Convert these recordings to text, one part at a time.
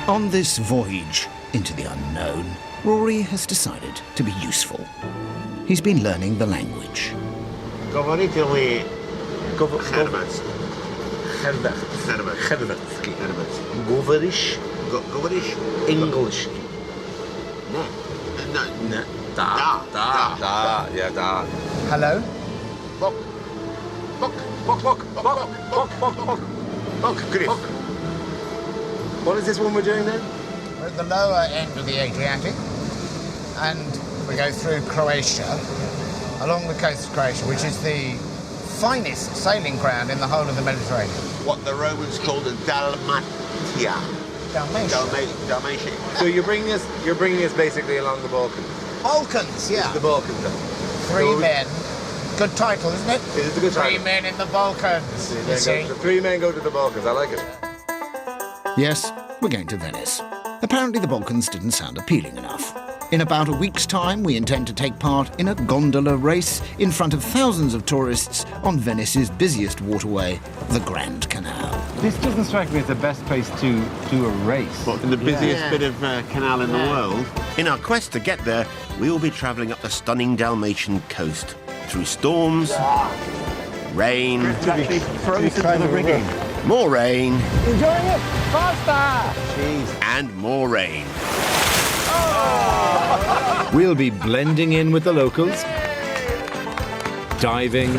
On this voyage into the unknown, Rory has decided to be useful. He's been learning the language. English. Hello? What is this one we're doing then? We're at the lower end of the Adriatic, and we go through Croatia, along the coast of Croatia, which is the finest sailing ground in the whole of the Mediterranean. What the Romans called a Dalmatia. Dalmatia. So you're bringing us basically along the Balkans. Balkans, yeah. The Balkans. Then. Three men. Good title, isn't it? It is a good title. 3 men in the Balkans. You see? The 3 men go to the Balkans. I like it. Yes, we're going to Venice. Apparently the Balkans didn't sound appealing enough. In about a week's time, we intend to take part in a gondola race in front of thousands of tourists on Venice's busiest waterway, the Grand Canal. This doesn't strike me as the best place to do a race. What, in the busiest bit of canal in the world? In our quest to get there, we will be travelling up the stunning Dalmatian coast, through storms, rain, more rain, Enjoying it? Faster! Jeez. And more rain. We'll be blending in with the locals, diving,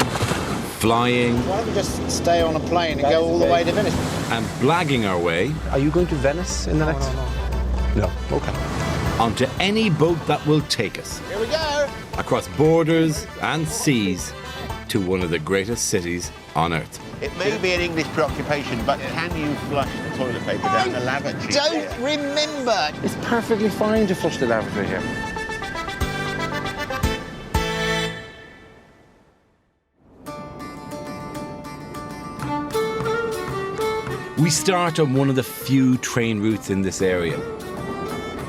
flying, Why don't we just stay on a plane and go all the way to Venice? and blagging our way Are you going to Venice in the next? No. Okay. onto any boat that will take us Here we go! across borders and seas to one of the greatest cities on Earth. It may be an English preoccupation, but can you flush the toilet paper down the lavatory? Don't remember! It's perfectly fine to flush the lavatory here. We start on one of the few train routes in this area.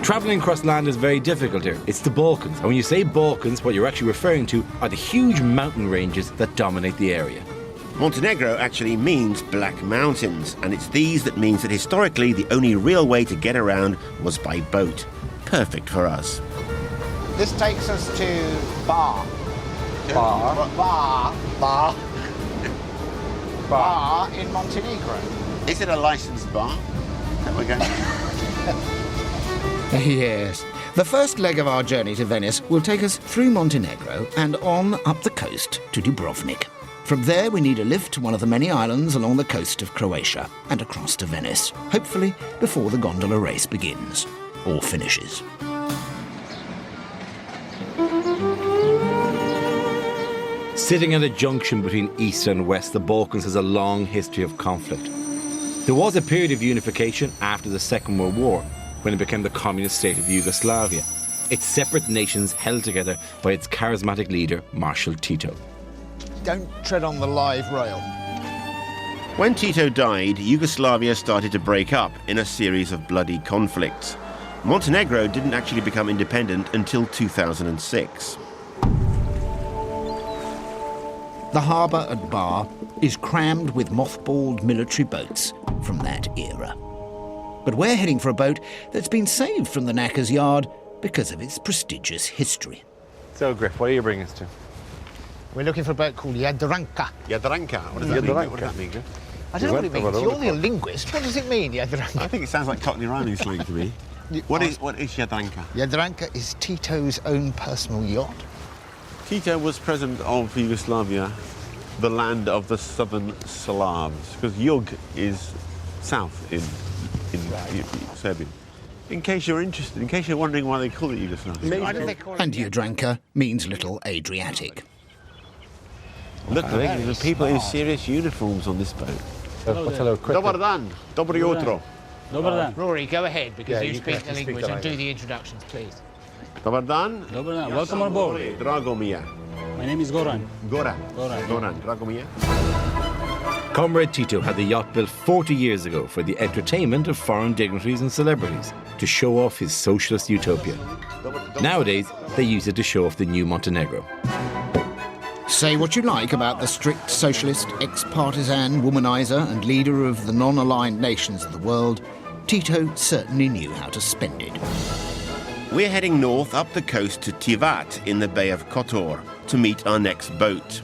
Travelling across land is very difficult here. It's the Balkans. And when you say Balkans, what you're actually referring to are the huge mountain ranges that dominate the area. Montenegro actually means Black Mountains, and it's these that means that historically the only real way to get around was by boat. Perfect for us. This takes us to Bar in Montenegro. Is it a licensed bar that we're going to? Yes. The first leg of our journey to Venice will take us through Montenegro and on up the coast to Dubrovnik. From there, we need a lift to one of the many islands along the coast of Croatia and across to Venice, hopefully before the gondola race begins or finishes. Sitting at a junction between East and West, the Balkans has a long history of conflict. There was a period of unification after the Second World War, when it became the communist state of Yugoslavia. Its separate nations held together by its charismatic leader, Marshal Tito. Don't tread on the live rail. When Tito died, Yugoslavia started to break up in a series of bloody conflicts. Montenegro didn't actually become independent until 2006. The harbour at Bar is crammed with mothballed military boats from that era. But we're heading for a boat that's been saved from the knacker's yard because of its prestigious history. So, Griff, what are you bringing us to? We're looking for a boat called Jadranka. Jadranka, what does that mean? What does that mean, Griff? I don't know what it means. You're the linguist. What does it mean, Jadranka? I think it sounds like Cockney rhyming slang to me. What is Jadranka? Jadranka is Tito's own personal yacht. Tito was president of Yugoslavia, the land of the southern Slavs, because Jug is south in Serbia. In case you're interested, in case you're wondering why they call it Yugoslavia. Why do they call it And Jadranka means Little Adriatic. Look, there are people in serious uniforms on this boat. Hello, Dobar dan, dobro jutro. Rory, go ahead, because Yeah, you you speak can the speak language the and do language. the introductions, please. Dobar dan. Welcome on board. Drago mia. My name is Goran. Goran. Goran. Drago mia. Comrade Tito had the yacht built 40 years ago for the entertainment of foreign dignitaries and celebrities to show off his socialist utopia. Nowadays, they use it to show off the new Montenegro. Say what you like about the strict socialist, ex-partisan womanizer and leader of the non-aligned nations of the world, Tito certainly knew how to spend it. We're heading north up the coast to Tivat in the Bay of Kotor to meet our next boat.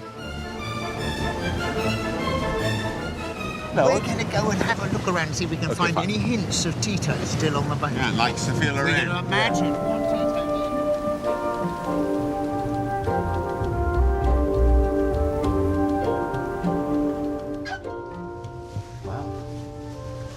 We're going to go and have a look around and see if we can find any hints of Tito still on the boat. Yeah, like Sophia We're Loren. going to imagine what Tito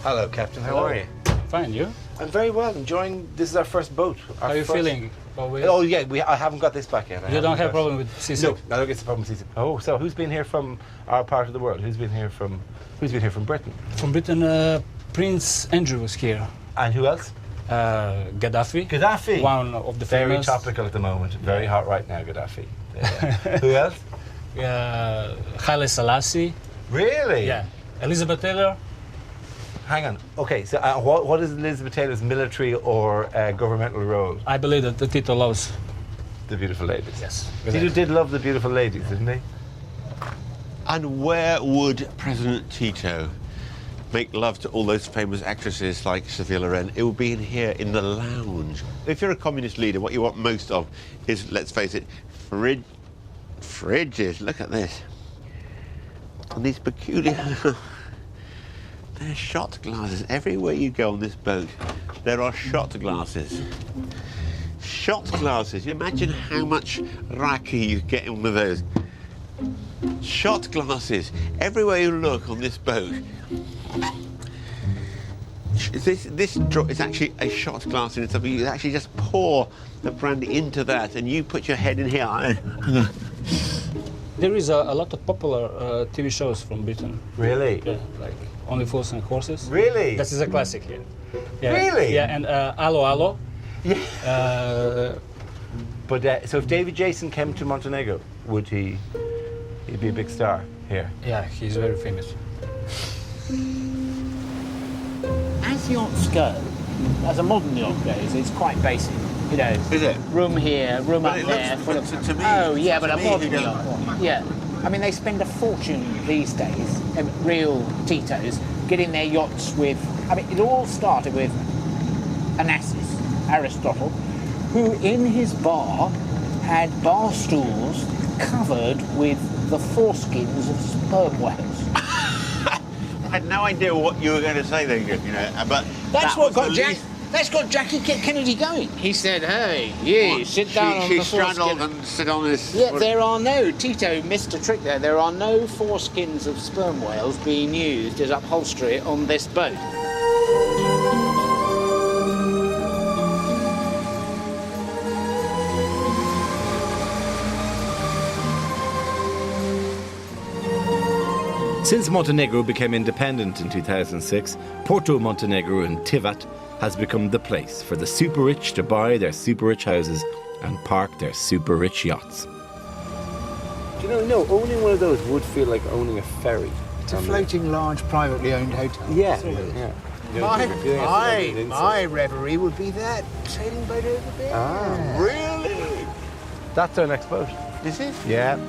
Hello, Captain. How are you? Fine, you? I'm very well. Enjoying. This is our first boat. How are you feeling? Oh yeah, I haven't got this back yet. You don't have a problem with seasick? No, I don't get the problem with seasick. Oh, so who's been here from our part of the world? Who's been here from Britain? From Britain, Prince Andrew was here. And who else? Gaddafi. Gaddafi. One of the Very famous. topical at the moment. Very hot right now, Gaddafi. Who else? Haile Selassie. Really? Yeah. Elizabeth Taylor. Hang on. Okay, so what is Elizabeth Taylor's military or governmental role? I believe that the Tito loves. The beautiful ladies. Yes. Tito did love the beautiful ladies, didn't he? And where would President Tito make love to all those famous actresses like Sophia Loren? It would be in here, in the lounge. If you're a communist leader, what you want most of is, let's face it, fridges. Look at this. And these peculiar... They're shot glasses. Everywhere you go on this boat, there are shot glasses. Shot glasses. Imagine how much raki you get in one of those. Shot glasses. Everywhere you look on this boat. This drawer is actually a shot glass in itself. You actually just pour the brandy into that and you put your head in here. There is a lot of popular TV shows from Britain. Really? Yeah, like Only Fools and Horses. Really? That is a classic here. Yeah. Really? Yeah, and Allo Allo. Yeah. But so if David Jason came to Montenegro, would he'd be a big star here? Yeah, he's very famous. As yachts go, as a modern yacht goes, it's quite basic. You know, Is it? room here, room But up it there. looks- but to me- oh yeah, but to a me, modern who doesn't yacht. want- Yeah, I mean they spend a fortune these days, real Titos, getting their yachts with. I mean, it all started with Onassis, Aristotle, who in his bar had bar stools covered with the foreskins of sperm whales. I had no idea what you were going to say there, you know, but That's that what was got the Jack. least- That's got Jackie Kennedy going. He said, "Hey, you sit down on she the straddled foreskin." and sit on this. Yeah, there are no, Tito missed a trick there. There are no foreskins of sperm whales being used as upholstery on this boat. Since Montenegro became independent in 2006, Porto Montenegro in Tivat has become the place for the super rich to buy their super rich houses and park their super rich yachts. Do you know? No, owning one of those would feel like owning a ferry. It's a floating, large, privately owned hotel. Yeah. My reverie would be that sailing boat over there. Ah, Really? that's our next boat. Is it? Yeah.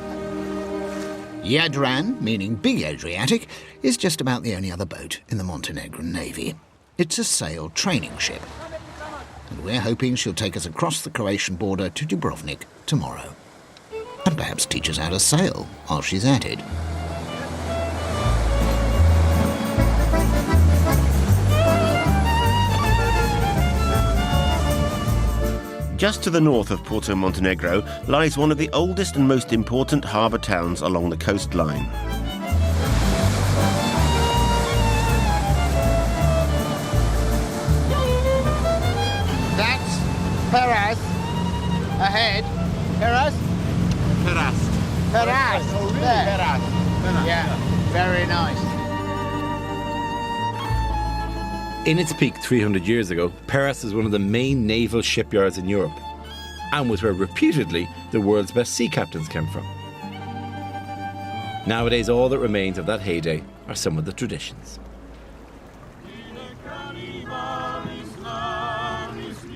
Jadran, meaning Big Adriatic, is just about the only other boat in the Montenegrin Navy. It's a sail training ship. And we're hoping she'll take us across the Croatian border to Dubrovnik tomorrow. And perhaps teach us how to sail while she's at it. Just to the north of Porto Montenegro lies one of the oldest and most important harbour towns along the coastline. That's Peras. Ahead. Peras? Perast. Peras. Oh, really? There. Perast. Yeah, very nice. In its peak 300 years ago, Paris was one of the main naval shipyards in Europe and was where reputedly the world's best sea captains came from. Nowadays, all that remains of that heyday are some of the traditions.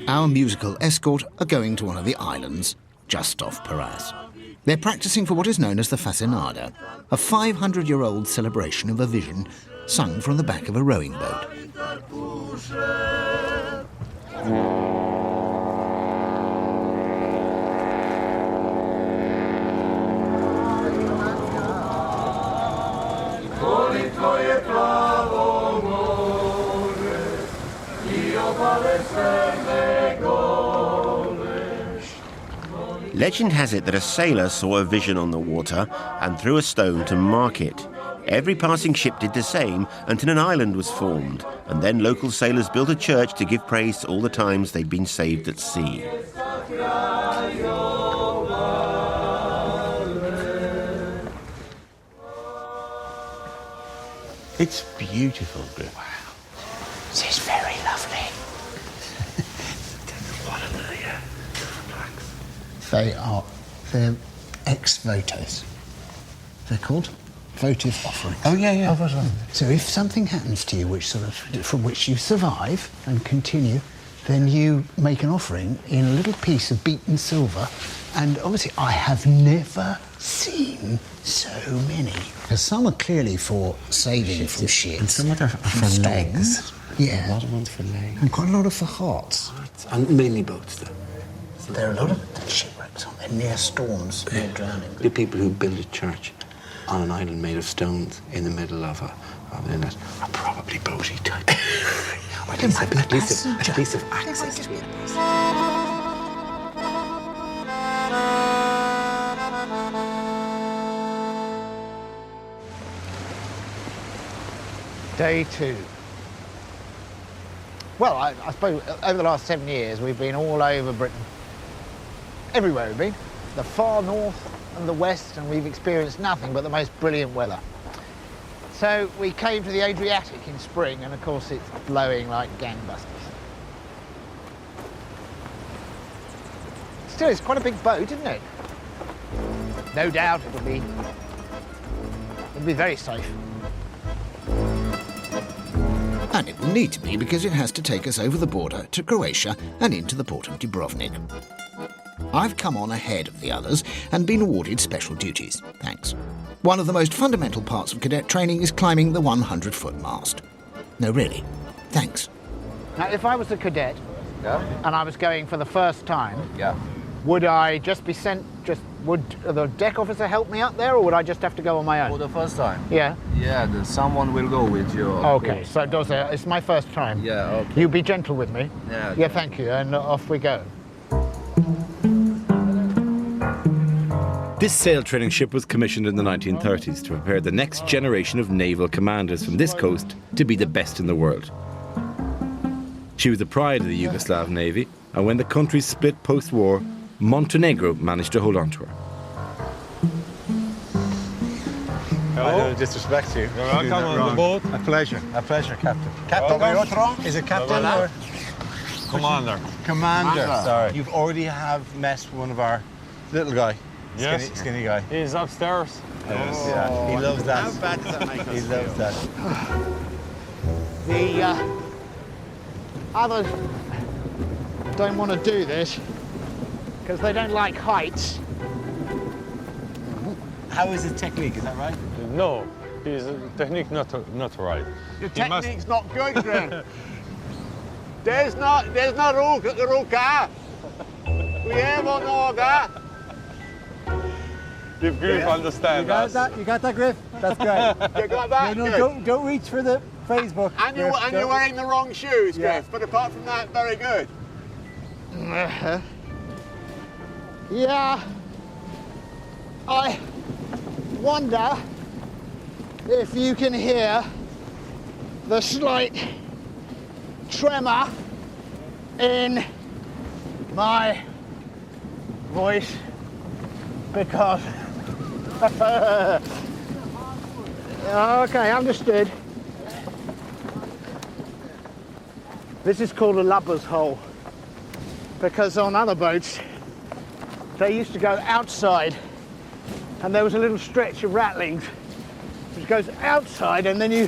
Our musical escort are going to one of the islands just off Paras. They're practicing for what is known as the Fascinada, a 500-year-old celebration of a vision sung from the back of a rowing boat. Legend has it that a sailor saw a vision on the water and threw a stone to mark it. Every passing ship did the same until an island was formed, and then local sailors built a church to give praise to all the times they'd been saved at sea. It's beautiful, Griff. This is very lovely. They're ex-votos. They're called votive offering. Oh, yeah. So if something happens to you from which you survive and continue, then you make an offering in a little piece of beaten silver. And obviously I have never seen so many. Because some are clearly for saving from shit. And some are for storms. legs. Yeah. A lot of ones for legs. And quite a lot of for hearts. And mainly boats, though. There are a lot of shipwrecks, aren't there? Near storms, near drowning. The people who build a church on an island made of stones in the middle of an inlet are probably boaty type. Or at least have access to it. Day 2. Well, I suppose over the last 7 years we've been all over Britain. Everywhere we've been. The far north and the west, and we've experienced nothing but the most brilliant weather. So we came to the Adriatic in spring, and of course it's blowing like gangbusters. Still, it's quite a big boat, isn't it? No doubt it'll be very safe. And it will need to be because it has to take us over the border to Croatia and into the port of Dubrovnik. I've come on ahead of the others and been awarded special duties, thanks. One of the most fundamental parts of cadet training is climbing the 100-foot mast. No, really, thanks. Now, if I was a cadet and I was going for the first time, Yeah. would I just be sent, would the deck officer help me up there, or would I just have to go on my For own? the first time? Yeah. Yeah, someone will go with you. Okay, so it's my first time. Yeah, okay. You be gentle with me. Yeah, okay. Yeah, thank you, and off we go. This sail training ship was commissioned in the 1930s to prepare the next generation of naval commanders from this coast to be the best in the world. She was the pride of the Yugoslav Navy, and when the countries split post-war, Montenegro managed to hold on to her. I don't disrespect you. You're welcome on the boat. A pleasure, Captain. Captain, is it Captain or Commander. Commander? Sorry. You've already have met one of our little guy. Yes. Skinny guy. He's upstairs. Yes, yeah. He loves that. How bad does that make us He loves that. The others don't want to do this because they don't like heights. How is his technique? Is that right? No, his technique not right. Your He must- technique's not good, Graham. There's not ruka. We have on order. If Griff understands us. You got that, Griff? That's great. You got that? No, Good. don't reach for the Facebook. And you're Griff. wearing the wrong shoes, Yeah. Griff. But apart from that, very good. Yeah. I wonder if you can hear the slight tremor in my voice because okay, understood. This is called a lubber's hole because on other boats they used to go outside and there was a little stretch of ratlings which goes outside and then you